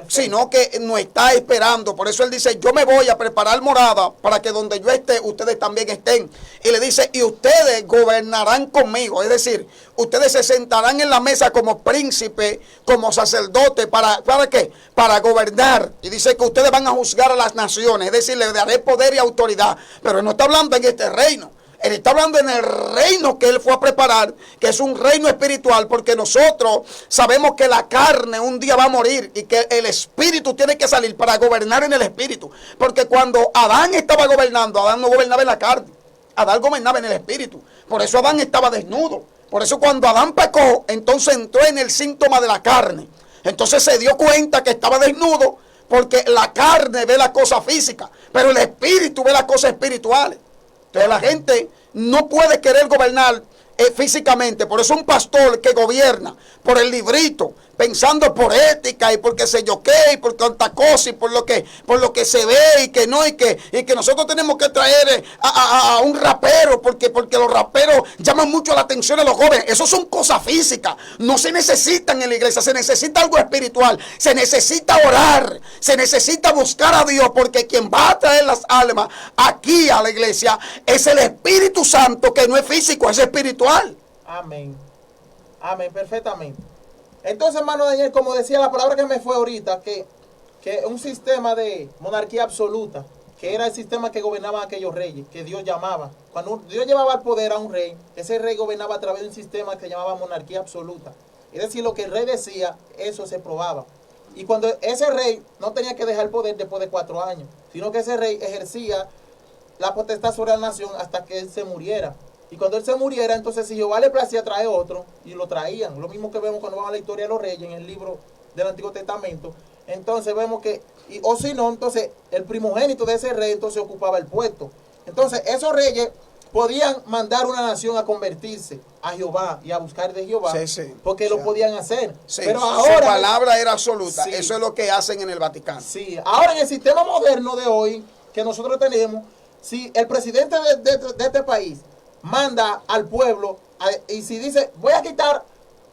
sino que nos está esperando. Por eso Él dice, yo me voy a preparar morada para que donde yo esté, ustedes también estén. Y le dice, y ustedes gobernarán conmigo. Es decir, ustedes se sentarán en la mesa como príncipe, como sacerdote. ¿Para qué? Para gobernar. Y dice que ustedes van a juzgar a las naciones. Es decir, le daré poder y autoridad. Pero Él no está hablando en este reino. Él está hablando en el reino que Él fue a preparar, que es un reino espiritual, porque nosotros sabemos que la carne un día va a morir y que el espíritu tiene que salir para gobernar en el espíritu. Porque cuando Adán estaba gobernando, Adán no gobernaba en la carne, Adán gobernaba en el espíritu. Por eso Adán estaba desnudo. Por eso cuando Adán pecó, entonces entró en el síntoma de la carne. Entonces se dio cuenta que estaba desnudo, porque la carne ve la cosa física, pero el espíritu ve las cosas espirituales. Entonces la gente no puede querer gobernar físicamente. Por eso un pastor que gobierna por el librito, pensando por ética y por qué sé yo qué, y por tanta cosa, y por lo que se ve y que no, y que nosotros tenemos que traer a un rapero, porque los raperos llaman mucho la atención a los jóvenes. Eso son cosas físicas, no se necesitan en la iglesia, se necesita algo espiritual, se necesita orar, se necesita buscar a Dios, porque quien va a traer las almas aquí a la iglesia es el Espíritu Santo, que no es físico, es espiritual. Amén. Amén, perfectamente. Entonces, hermano Daniel, como decía la palabra que me fue ahorita, que un sistema de monarquía absoluta, que era el sistema que gobernaban aquellos reyes, que Dios llamaba. Cuando Dios llevaba al poder a un rey, ese rey gobernaba a través de un sistema que se llamaba monarquía absoluta. Es decir, lo que el rey decía, eso se probaba. Y cuando ese rey no tenía que dejar el poder después de 4 años, sino que ese rey ejercía la potestad sobre la nación hasta que él se muriera. Y cuando él se muriera, entonces si Jehová le placía traer otro, y lo traían. Lo mismo que vemos cuando vamos a la historia de los reyes en el libro del Antiguo Testamento. Entonces vemos que, o si no, entonces el primogénito de ese rey entonces ocupaba el puesto. Entonces esos reyes podían mandar una nación a convertirse a Jehová y a buscar de Jehová, porque lo podían hacer. Sí, pero ahora, su palabra era absoluta. Sí, eso es lo que hacen en el Vaticano. Sí, ahora en el sistema moderno de hoy que nosotros tenemos, si el presidente de este país manda al pueblo y si dice, voy a quitar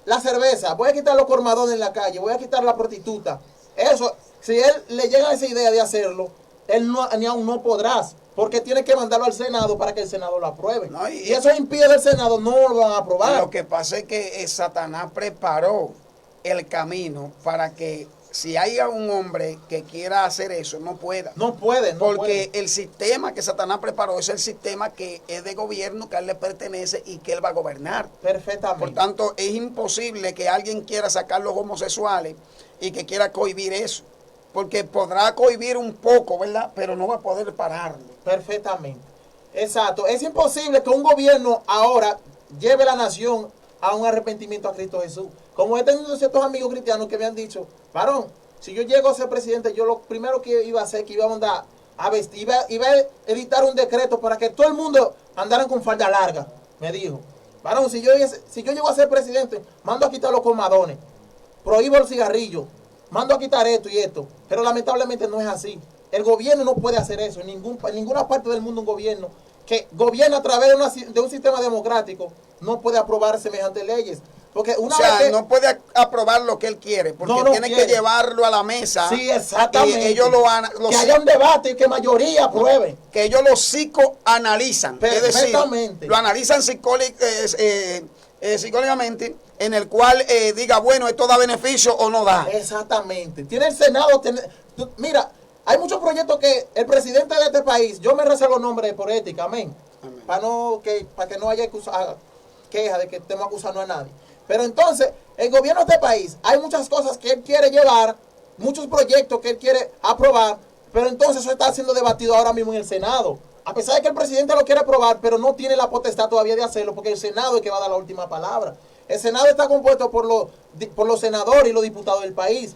la cerveza, voy a quitar los colmadones en la calle, voy a quitar la prostituta, eso, si él le llega esa idea de hacerlo, él ni aún no podrás, porque tiene que mandarlo al Senado para que el Senado lo apruebe. No, y eso impide al Senado, no lo van a aprobar. Lo que pasa es que Satanás preparó el camino para que si hay un hombre que quiera hacer eso, no pueda. No puede. Porque el sistema que Satanás preparó es el sistema que es de gobierno, que a él le pertenece y que él va a gobernar. Perfectamente. Por tanto, es imposible que alguien quiera sacar los homosexuales y que quiera cohibir eso. Porque podrá cohibir un poco, ¿verdad? Pero no va a poder pararlo. Perfectamente. Exacto. Es imposible que un gobierno ahora lleve la nación a un arrepentimiento a Cristo Jesús. Como he tenido ciertos amigos cristianos que me han dicho, varón, si yo llego a ser presidente, yo lo primero que iba a hacer, que iba a mandar a vestir, iba a editar un decreto para que todo el mundo andara con falda larga, me dijo. Varón, si yo llego a ser presidente, mando a quitar los colmadones, prohíbo el cigarrillo, mando a quitar esto y esto. Pero lamentablemente no es así. El gobierno no puede hacer eso. En ninguna parte del mundo un gobierno que gobierna a través de un sistema democrático no puede aprobar semejantes leyes. Porque no puede aprobar lo que él quiere, porque tiene que llevarlo a la mesa. Sí, exactamente. Y ellos que haya un debate y que mayoría apruebe. Que ellos lo psicoanalizan. Es decir, lo analizan psicológicamente, en el cual diga, bueno, esto da beneficio o no da. Exactamente. Tiene el Senado. Mira, hay muchos proyectos que el presidente de este país, yo me reservo nombres por ética, amén. Para que no haya queja de que estemos acusando a nadie. Pero entonces, el gobierno de este país, hay muchas cosas que él quiere llevar, muchos proyectos que él quiere aprobar, pero entonces eso está siendo debatido ahora mismo en el Senado. A pesar de que el presidente lo quiere aprobar, pero no tiene la potestad todavía de hacerlo, porque el Senado es el que va a dar la última palabra. El Senado está compuesto por los senadores y los diputados del país.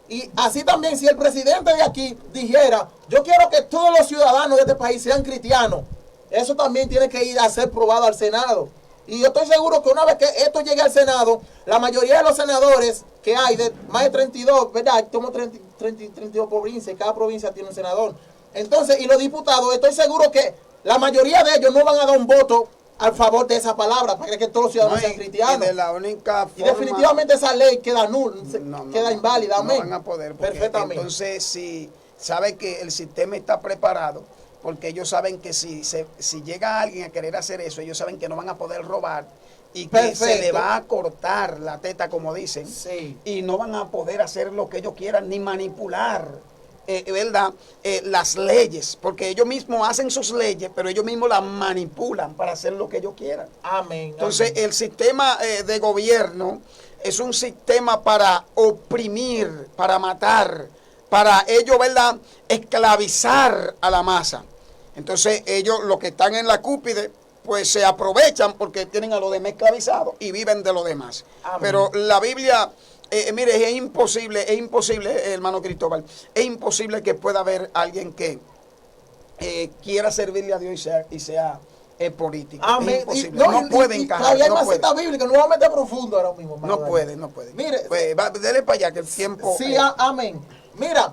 Y así también, si el presidente de aquí dijera, yo quiero que todos los ciudadanos de este país sean cristianos, eso también tiene que ir a ser probado al Senado. Y yo estoy seguro que una vez que esto llegue al Senado, la mayoría de los senadores que hay, de más de 32, ¿verdad? Somos 32 provincias, cada provincia tiene un senador. Entonces, y los diputados, estoy seguro que la mayoría de ellos no van a dar un voto a favor de esa palabra para que todos los ciudadanos sean cristianos. De la única Y forma, definitivamente esa ley queda nula, queda inválida. Amén. No van a poder. Perfectamente. Entonces, si sabe que el sistema está preparado, porque ellos saben que si llega alguien a querer hacer eso, ellos saben que no van a poder robar y que Perfecto. se le va a cortar la teta, como dicen, Sí. y no van a poder hacer lo que ellos quieran ni manipular. ¿Verdad? Las leyes, porque ellos mismos hacen sus leyes, pero ellos mismos las manipulan para hacer lo que ellos quieran. Amén. Entonces, amén. el sistema de gobierno es un sistema para oprimir, para matar, para ellos, ¿verdad?, esclavizar a la masa. Entonces, ellos, los que están en la cúpide, pues se aprovechan porque tienen a los demás esclavizados y viven de los demás. Amén. Pero la Biblia... mire, es imposible, hermano Cristóbal, es imposible que pueda haber alguien que quiera servirle a Dios y sea político. Amén. Es imposible, no puede encajar. Todavía hay No más puede. citas bíblicas, no vamos a meter profundo ahora mismo. hermano No Daniel. puede, no puede. Mire, Pues, dele para allá que el tiempo... Sí, amén. Mira,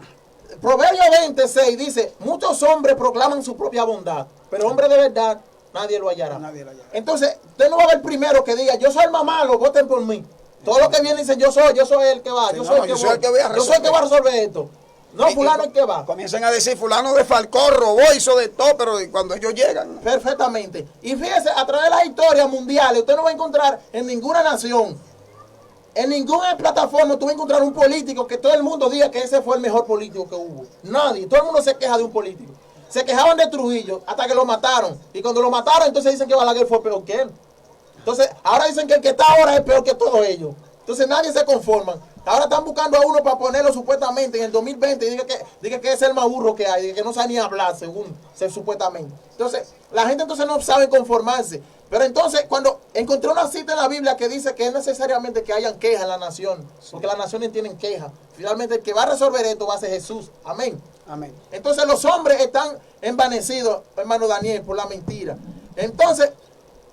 Proverbio 26 dice, muchos hombres proclaman su propia bondad, pero hombre de verdad nadie lo hallará. Nadie lo hallará. Entonces, usted no va a ver primero que diga, yo soy el más malo, voten por mí. Todo lo que viene dicen, yo soy el que va, Sí, yo no, soy yo soy el que voy a yo soy el que va a resolver esto. No, fulano es el que va. Comienzan a decir, fulano de Falcón robó, hizo de todo, pero cuando ellos llegan... Perfectamente. Y fíjese, a través de las historias mundiales, usted no va a encontrar en ninguna nación, en ninguna plataforma, tú vas a encontrar un político que todo el mundo diga que ese fue el mejor político que hubo. Nadie. Todo el mundo se queja de un político. Se quejaban de Trujillo hasta que lo mataron. Y cuando lo mataron, entonces dicen que Balaguer fue peor que él. Entonces, ahora dicen que el que está ahora es peor que todos ellos. Entonces, nadie se conforma. Ahora están buscando a uno para ponerlo supuestamente en el 2020 y diga que es el más burro que hay, diga que no sabe ni hablar, según supuestamente. Entonces, la gente entonces no sabe conformarse. Pero entonces, cuando encontré una cita en la Biblia que dice que es necesariamente que hayan quejas en la nación, porque las naciones tienen quejas. Finalmente, el que va a resolver esto va a ser Jesús. Amén. Amén. Entonces, los hombres están envanecidos, hermano Daniel, por la mentira. Entonces,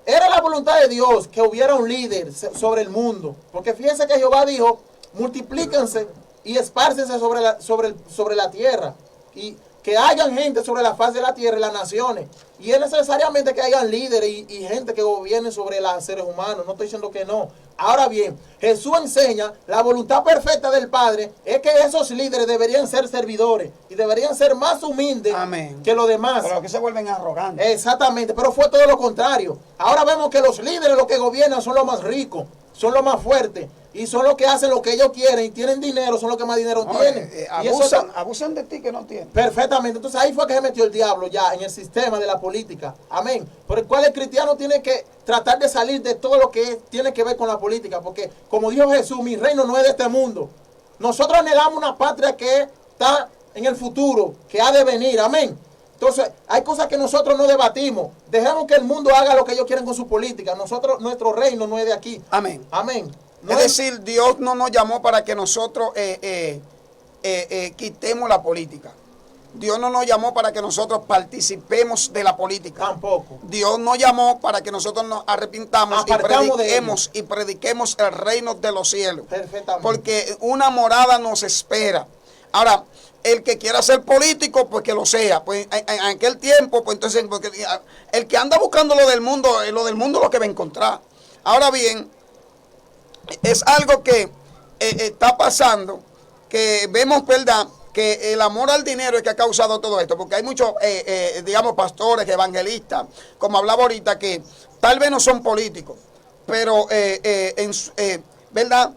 era la voluntad de Dios que hubiera un líder sobre el mundo. Porque fíjense que Jehová dijo, multiplíquense y espárcense sobre la tierra. Y que hayan gente sobre la faz de la tierra y las naciones. Y es necesariamente que hayan líderes y gente que gobierne sobre los seres humanos. No estoy diciendo que no. Ahora bien, Jesús enseña la voluntad perfecta del Padre es que esos líderes deberían ser servidores y deberían ser más humildes Amén. que los demás. Pero que se vuelven arrogantes. Exactamente, pero fue todo lo contrario. Ahora vemos que los líderes, los que gobiernan, son los más ricos, son los más fuertes y son los que hacen lo que ellos quieren y tienen dinero, son los que más dinero tienen. Y eso abusan de ti que no tienen. perfectamente. Entonces ahí fue que se metió el diablo ya en el sistema de la política. Amén. Por el cual el cristiano tiene que tratar de salir de todo lo que tiene que ver con la política. Porque como dijo Jesús, mi reino no es de este mundo. Nosotros anhelamos una patria que está en el futuro, que ha de venir. Amén. Entonces, hay cosas que nosotros no debatimos. Dejemos que el mundo haga lo que ellos quieren con su política. Nuestro reino no es de aquí. Amén. Amén. No Es decir, Dios no nos llamó para que nosotros quitemos la política. Dios no nos llamó para que nosotros participemos de la política. Tampoco. Dios nos llamó para que nosotros nos arrepintamos Apartamos y prediquemos el reino de los cielos. Perfectamente. Porque una morada nos espera. Ahora, el que quiera ser político, pues que lo sea. Pues en aquel tiempo, pues entonces, porque el que anda buscando lo del mundo es lo que va a encontrar. Ahora bien, es algo que está pasando, que vemos, ¿verdad?, que el amor al dinero es que ha causado todo esto, porque hay muchos, digamos, pastores, evangelistas, como hablaba ahorita, que tal vez no son políticos, pero, ¿verdad?,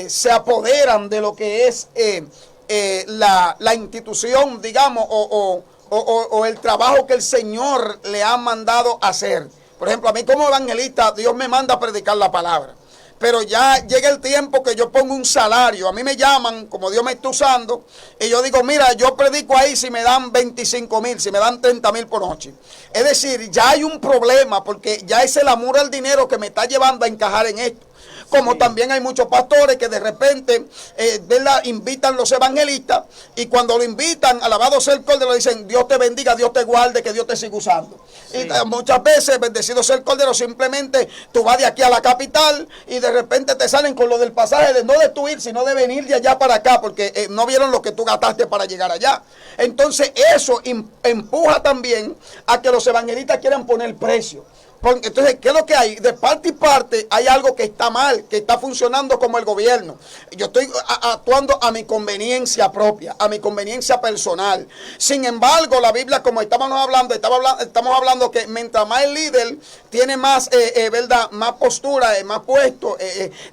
se apoderan de lo que es la institución, digamos, o el trabajo que el Señor le ha mandado hacer. Por ejemplo, a mí como evangelista, Dios me manda a predicar la palabra. Pero ya llega el tiempo que yo pongo un salario. A mí me llaman, como Dios me está usando, y yo digo, mira, yo predico ahí si me dan 25,000, si me dan 30,000 por noche. Es decir, ya hay un problema, porque ya es el amor al dinero que me está llevando a encajar en esto. Como Sí. también hay muchos pastores que de repente ¿verdad? Invitan los evangelistas, y cuando lo invitan, alabado sea el Cordero, le dicen Dios te bendiga, Dios te guarde, que Dios te siga usando. Sí. Y muchas veces, bendecido sea el Cordero, simplemente tú vas de aquí a la capital y de repente te salen con lo del pasaje de no de tú ir, sino de venir de allá para acá, porque no vieron lo que tú gastaste para llegar allá. Entonces eso empuja también a que los evangelistas quieran poner precio. Porque, entonces, ¿qué es lo que hay? De parte y parte hay algo que está mal, que está funcionando como el gobierno. Yo estoy actuando a mi conveniencia propia, a mi conveniencia personal. Sin embargo, la Biblia, como estamos hablando que mientras más el líder tiene más, ¿verdad? Más postura, más puesto,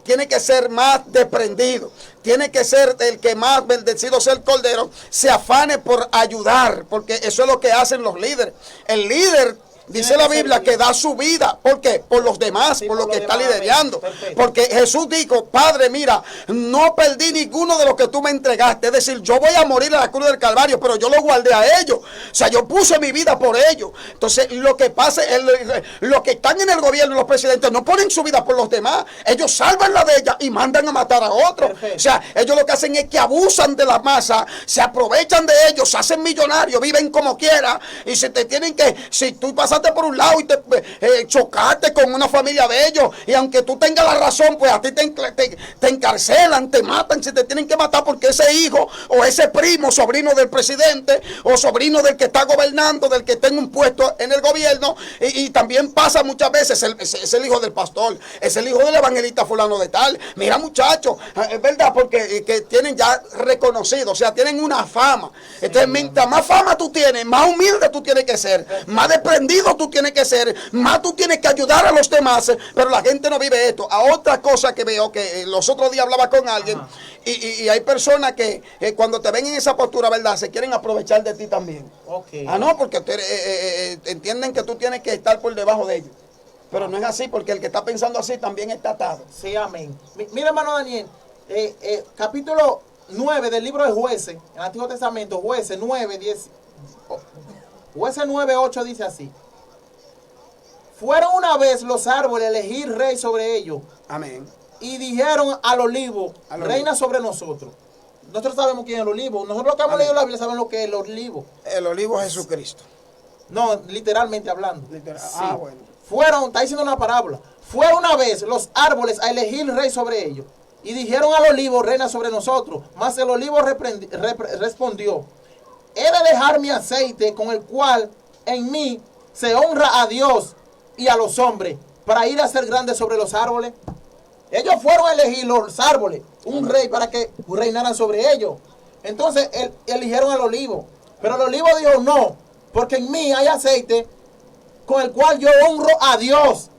tiene que ser más desprendido. Tiene que ser el que más, bendecido sea el Cordero, se afane por ayudar, porque eso es lo que hacen los líderes. El líder, dice la Biblia, que da su vida. ¿Por qué? Por los demás, Sí, por lo por que los está demás. liderando. Perfecto. Porque Jesús dijo, Padre, mira, no perdí ninguno de los que tú me entregaste. Es decir, yo voy a morir a la cruz del Calvario, pero yo lo guardé a ellos. O sea, yo puse mi vida por ellos. Entonces, lo que pasa es, los que están en el gobierno, los presidentes, no ponen su vida por los demás. Ellos salvan la de ellas y mandan a matar a otros. Perfecto. O sea, ellos lo que hacen es que abusan de la masa, se aprovechan de ellos, se hacen millonarios, viven como quieran. Y si te tienen que, si tú pasaste por un lado y te chocaste con una familia de ellos, y aunque tú tengas la razón, pues a ti te encarcelan, te matan, si te tienen que matar porque ese hijo o ese primo, sobrino del presidente o sobrino del que está gobernando, del que está en un puesto en el gobierno, y también pasa muchas veces, es el hijo del pastor, es el hijo del evangelista fulano de tal. Mira, muchachos, es verdad, porque que tienen ya reconocido, o sea, tienen una fama. Entonces, mientras más fama tú tienes, más humilde tú tienes que ser, más desprendido tú tienes que ser, más tú tienes que ayudar a los demás, pero la gente no vive esto. A otra cosa que veo, que los otros días hablaba con alguien, y hay personas que cuando te ven en esa postura, ¿verdad?, se quieren aprovechar de ti también. Ok. No, porque entienden que tú tienes que estar por debajo de ellos. Pero no es así, porque el que está pensando así también está atado. Sí, amén. Mira, hermano Daniel, capítulo 9 del libro de Jueces, en el Antiguo Testamento, Jueces 9, 10, Jueces 9, 8 dice así: fueron una vez los árboles a elegir rey sobre ellos, Amén. y dijeron al olivo, Al reina olivo. sobre nosotros. Nosotros sabemos quién es el olivo. Nosotros los que hemos Amén. leído la Biblia sabemos lo que es el olivo. El olivo es Jesucristo. No, literalmente hablando. Literal. Sí. Bueno. Fueron, está diciendo una parábola. Fueron una vez los árboles a elegir rey sobre ellos, y dijeron al olivo, reina sobre nosotros. Mas el olivo respondió: he de dejar mi aceite, con el cual en mí se honra a Dios y a los hombres, para ir a ser grande sobre los árboles. Ellos fueron a elegir los árboles, un rey para que reinaran sobre ellos. Entonces eligieron al olivo. Pero el olivo dijo: no, porque en mí hay aceite con el cual yo honro a Dios.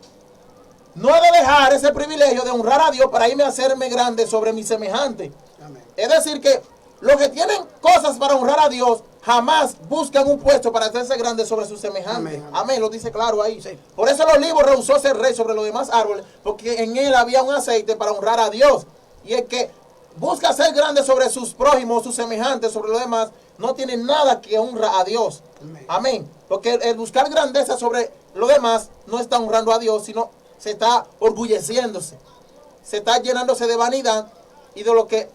No he de dejar ese privilegio de honrar a Dios para irme a hacerme grande sobre mi semejante. Amén. Es decir, que los que tienen cosas para honrar a Dios jamás buscan un puesto para hacerse grande sobre sus semejantes. Amén. Amén, lo dice claro ahí. Sí. Por eso el olivo rehusó ser rey sobre los demás árboles, porque en él había un aceite para honrar a Dios. Y el que busca ser grande sobre sus prójimos, sus semejantes, sobre los demás, no tiene nada que honra a Dios. Amén. Amén. Porque el buscar grandeza sobre los demás no está honrando a Dios, sino se está orgulleciéndose. Se está llenándose de vanidad y de lo que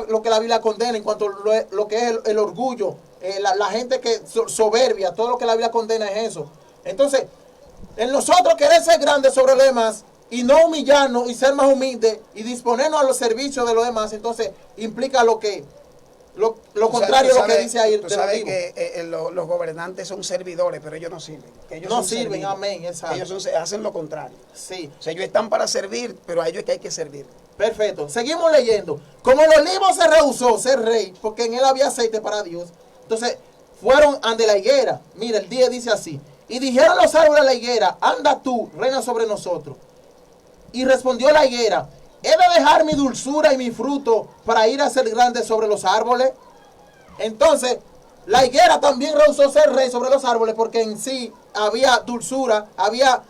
lo que la Biblia condena en cuanto a lo que es el orgullo, la gente que soberbia, todo lo que la Biblia condena es eso. Entonces, en nosotros querer ser grandes sobre los demás y no humillarnos y ser más humildes y disponernos a los servicios de los demás, entonces implica lo contrario a lo que dice ahí. Tú sabes que los gobernantes son servidores, pero ellos no sirven. Ellos No son sirven, servidos. amén, exacto. Ellos hacen lo contrario. Sí. O sea, ellos están para servir, pero a ellos es que hay que servir. Perfecto. Seguimos leyendo. Como el olivo se rehusó ser rey, porque en él había aceite para Dios, entonces fueron ante la higuera. Mira, el 10 dice así: y dijeron los árboles a la higuera: anda tú, reina sobre nosotros. Y respondió la higuera: he de dejar mi dulzura y mi fruto para ir a ser grande sobre los árboles. Entonces, la higuera también rehusó ser rey sobre los árboles, porque en sí había dulzura, había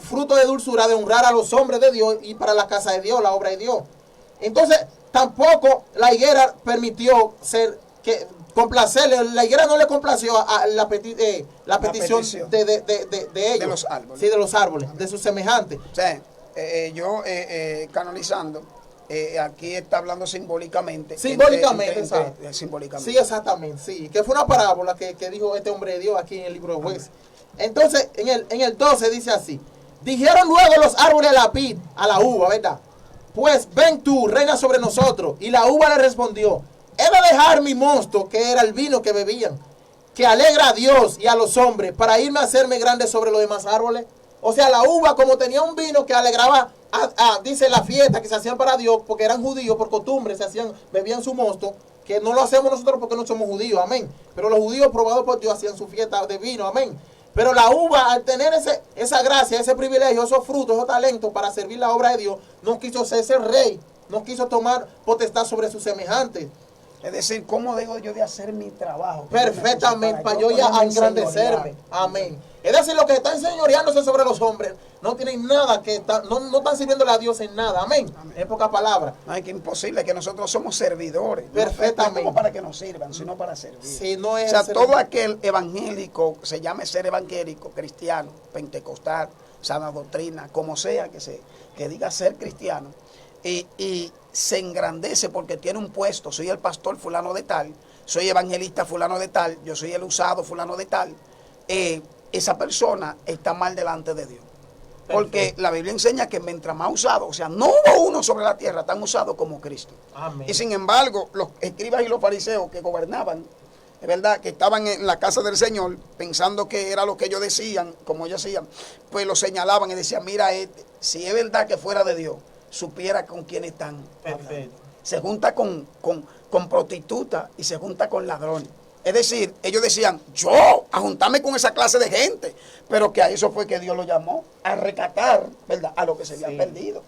fruto de dulzura de honrar a los hombres de Dios y para la casa de Dios, la obra de Dios. Entonces, tampoco la higuera permitió complacerle. La higuera no le complació a la petición petición de ellos. de los árboles. Sí, de los árboles, de sus semejantes. O sea, Canonizando, aquí está hablando simbólicamente. Simbólicamente, simbólicamente. Sí, exactamente, sí. Que fue una parábola que dijo este hombre de Dios aquí en el libro de Jueces. Entonces, en el 12 dice así: dijeron luego los árboles a la vid, a la uva, ¿verdad? Pues ven tú, reina sobre nosotros. Y la uva le respondió: he de dejar mi mosto, que era el vino que bebían, que alegra a Dios y a los hombres, para irme a hacerme grande sobre los demás árboles. O sea, la uva, como tenía un vino que alegraba, dice, la fiesta que se hacían para Dios, porque eran judíos, por costumbre, bebían su mosto, que no lo hacemos nosotros porque no somos judíos, amén. Pero los judíos, probados por Dios, hacían su fiesta de vino, amén. Pero la uva, al tener esa gracia, ese privilegio, esos frutos, esos talentos para servir la obra de Dios, no quiso ser ese rey, no quiso tomar potestad sobre sus semejantes. Es decir, ¿cómo dejo yo de hacer mi trabajo? Perfectamente, para yo ya engrandecerme. Amén. Es decir, los que están señoreándose sobre los hombres no tienen nada no están sirviéndole a Dios en nada. Amén. En pocas palabras. No, es que imposible, que nosotros somos servidores. Perfectamente. No como para que nos sirvan, sino para servir. Sí, no es, o sea, todo aquel evangélico, se llame ser evangélico, cristiano, pentecostal, sana doctrina, como sea que diga ser cristiano, y se engrandece porque tiene un puesto. Soy el pastor fulano de tal, soy evangelista fulano de tal, yo soy el usado fulano de tal. Esa persona está mal delante de Dios. Porque perfecto. La Biblia enseña que mientras más usado, o sea, no hubo uno sobre la tierra tan usado como Cristo. Amén. Y sin embargo, los escribas y los fariseos que gobernaban, es verdad, que estaban en la casa del Señor, pensando que era lo que ellos decían, como ellos decían, pues lo señalaban y decían: mira, si es verdad que fuera de Dios, supiera con quién están. Perfecto. Se junta con prostitutas y se junta con ladrones. Es decir, ellos decían: yo, a juntarme con esa clase de gente. Pero que a eso fue que Dios lo llamó, a recatar, ¿verdad?, a lo que se había perdido.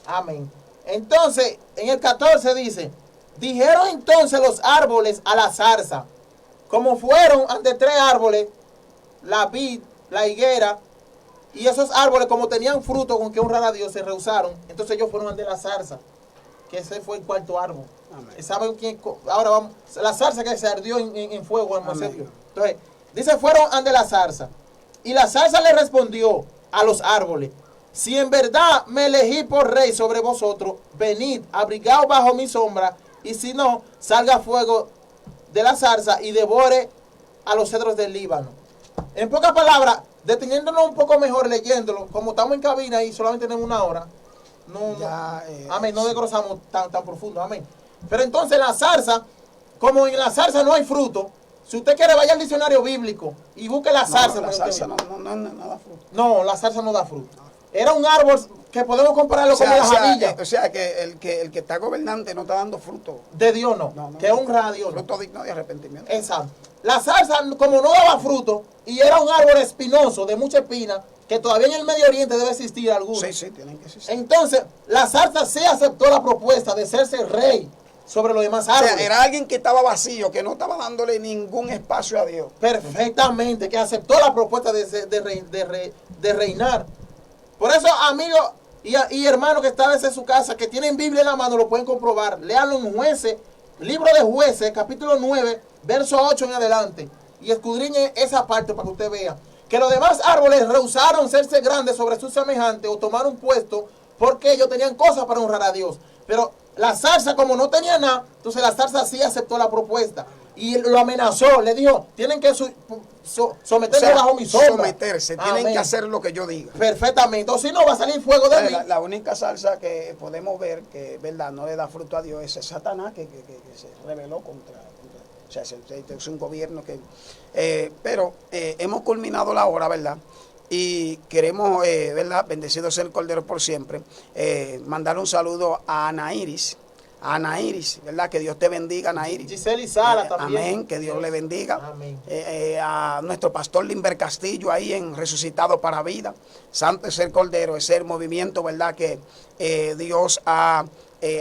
Amén. Entonces, en el 14 dice: dijeron entonces los árboles a la zarza, como fueron ante 3 árboles, la vid, la higuera, y esos árboles, como tenían fruto con que honrar a Dios, se rehusaron. Entonces ellos fueron ante la zarza, que ese fue el 4º árbol. Amén. ¿Saben quién? Ahora vamos, la zarza que se ardió en fuego en Mosefio. Entonces, dice: fueron ante la zarza. Y la zarza le respondió a los árboles: si en verdad me elegí por rey sobre vosotros, venid, abrigaos bajo mi sombra, y si no, salga fuego de la zarza y devore a los cedros del Líbano. En pocas palabras, deteniéndonos un poco mejor leyéndolo, como estamos en cabina y solamente tenemos 1 hora, amén, no desglosamos tan profundo, amén. Pero entonces la zarza, como en la zarza no hay fruto, si usted quiere, vaya al diccionario bíblico y busque la zarza. La zarza no da fruto. No, la zarza no da fruto. Era un árbol que podemos compararlo con la jadilla. O sea, que el que está gobernante no está dando fruto. De Dios no, que honra a Dios. Fruto digno de arrepentimiento. Exacto. La zarza, como no daba fruto, y era un árbol espinoso, de mucha espina, que todavía en el Medio Oriente debe existir alguno. Sí, tienen que existir. Entonces, la zarza sí aceptó la propuesta de serse rey sobre los demás árboles. O sea, era alguien que estaba vacío, que no estaba dándole ningún espacio a Dios. Perfectamente, que aceptó la propuesta de reinar. Por eso, amigos y hermanos que están desde su casa, que tienen Biblia en la mano, lo pueden comprobar. Léanlo en Jueces, libro de Jueces, capítulo 9, verso 8 en adelante. Y escudriñe esa parte para que usted vea que los demás árboles rehusaron serse grandes sobre sus semejantes o tomar un puesto porque ellos tenían cosas para honrar a Dios. Pero la zarza, como no tenía nada, entonces la zarza sí aceptó la propuesta y lo amenazó, le dijo: tienen que someterse bajo mi sombra. Someterse, tienen que hacer lo que yo diga. Perfectamente, o si no va a salir fuego de mí. La única zarza que podemos ver que, verdad, no le da fruto a Dios es Satanás, que se rebeló contra. O sea, es un gobierno que... pero hemos culminado la hora, ¿verdad? Y queremos, ¿verdad?, bendecido sea el Cordero por siempre, mandar un saludo a Ana Iris, ¿verdad? Que Dios te bendiga, Ana Iris. Giselle y Sara también. Amén, que Dios le bendiga. Amén. A nuestro pastor Limber Castillo ahí en Resucitado para Vida. Santo es el Cordero, es el movimiento, ¿verdad?, que Dios ha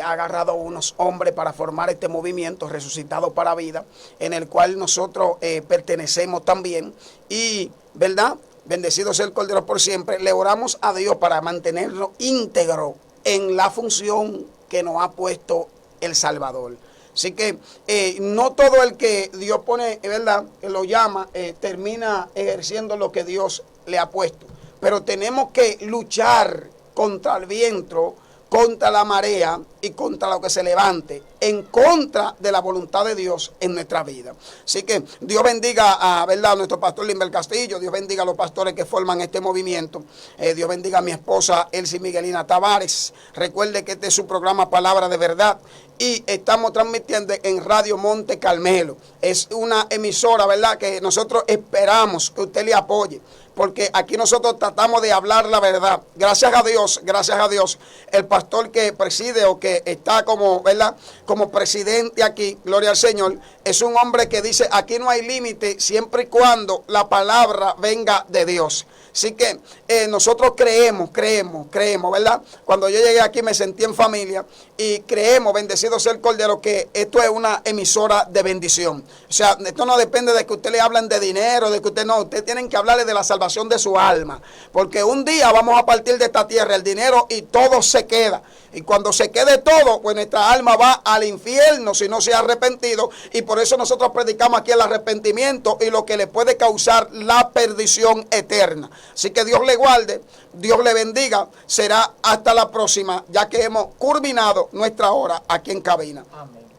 agarrado unos hombres para formar este movimiento Resucitado para Vida, en el cual nosotros pertenecemos también. Y, ¿verdad?, bendecido sea el Cordero por siempre. Le oramos a Dios para mantenerlo íntegro en la función que nos ha puesto el Salvador. Así que no todo el que Dios pone, ¿verdad?, que lo llama, termina ejerciendo lo que Dios le ha puesto. Pero tenemos que luchar contra el viento, contra la marea y contra lo que se levante, en contra de la voluntad de Dios en nuestra vida. Así que Dios bendiga a nuestro pastor Limber Castillo, Dios bendiga a los pastores que forman este movimiento, Dios bendiga a mi esposa Elsie Miguelina Tavares. Recuerde que este es su programa Palabra de Verdad y estamos transmitiendo en Radio Monte Carmelo. Es una emisora, ¿verdad?, que nosotros esperamos que usted le apoye, porque aquí nosotros tratamos de hablar la verdad. Gracias a Dios, el pastor que preside o que está como, ¿verdad?, como presidente aquí, gloria al Señor, es un hombre que dice, aquí no hay límite siempre y cuando la palabra venga de Dios. Así que nosotros creemos, ¿verdad? Cuando yo llegué aquí me sentí en familia y creemos, bendecido sea el Cordero, que esto es una emisora de bendición. O sea, esto no depende de que usted le hablen de dinero, de que usted tienen que hablarle de la salvación de su alma. Porque un día vamos a partir de esta tierra, el dinero y todo se queda. Y cuando se quede todo, pues nuestra alma va al infierno si no se ha arrepentido. Y por eso nosotros predicamos aquí el arrepentimiento y lo que le puede causar la perdición eterna. Así que Dios le guarde, Dios le bendiga. Será hasta la próxima, ya que hemos culminado nuestra hora aquí en cabina. Amén.